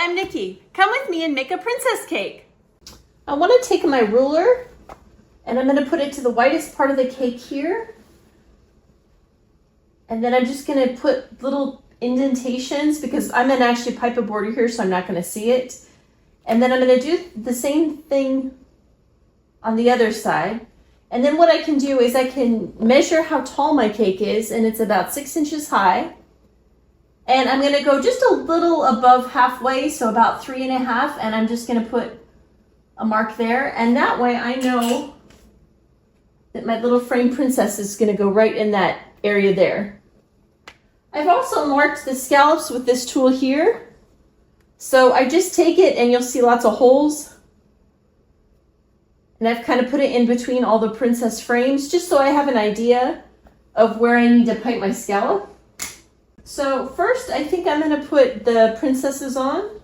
I'm Nikki. Come with me and make a princess cake. I want to take my ruler and I'm going to put it to the whitest part of the cake here. And then I'm just going to put little indentations because I'm going to actually pipe a border here, so I'm not going to see it. And then I'm going to do the same thing on the other side. And then what I can do is I can measure how tall my cake is, and it's about 6 inches high. And I'm going to go just a little above halfway, so about 3.5, and I'm just going to put a mark there. And that way I know that my little frame princess is going to go right in that area there. I've also marked the scallops with this tool here. So I just take it and you'll see lots of holes. And I've kind of put it in between all the princess frames just so I have an idea of where I need to pipe my scallop. So first, I think I'm going to put the princesses on.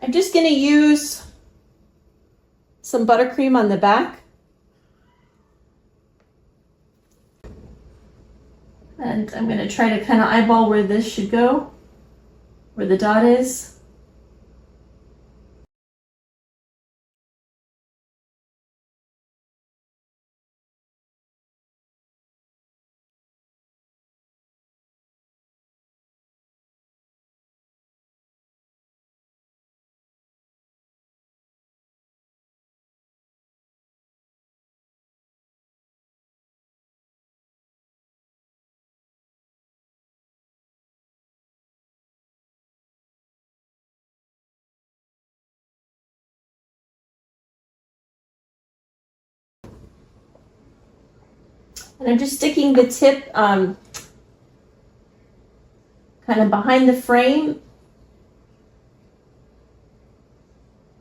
I'm just going to use some buttercream on the back. And I'm going to try to kind of eyeball where this should go, where the dot is. And I'm just sticking the tip kind of behind the frame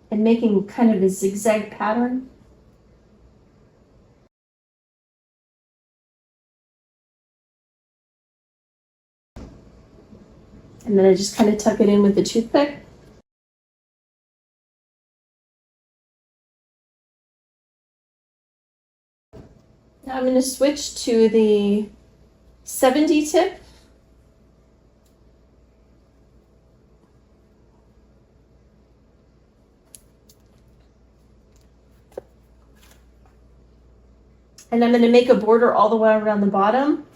and making kind of a zigzag pattern. And then I just kind of tuck it in with the toothpick. Now I'm going to switch to the 70 tip. And I'm going to make a border all the way around the bottom.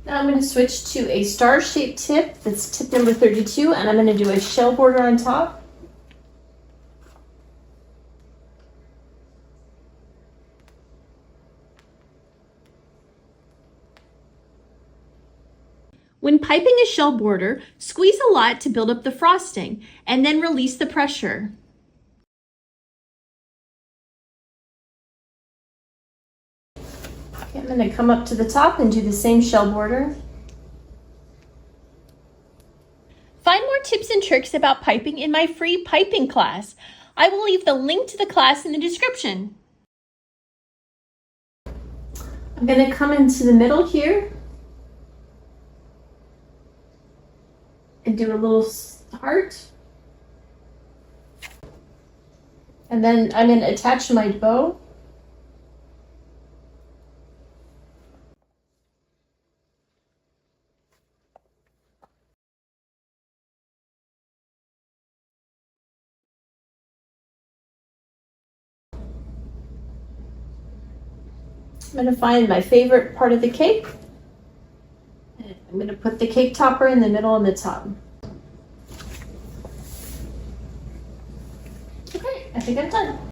Now I'm going to switch to a star-shaped tip, that's tip number 32, and I'm going to do a shell border on top. When piping a shell border, squeeze a lot to build up the frosting, and then release the pressure. I'm going to come up to the top and do the same shell border. Find more tips and tricks about piping in my free piping class. I will leave the link to the class in the description. I'm going to come into the middle here and do a little heart. And then I'm going to attach my bow. I'm going to find my favorite part of the cake. And I'm going to put the cake topper in the middle and the top. Okay, I think I'm done.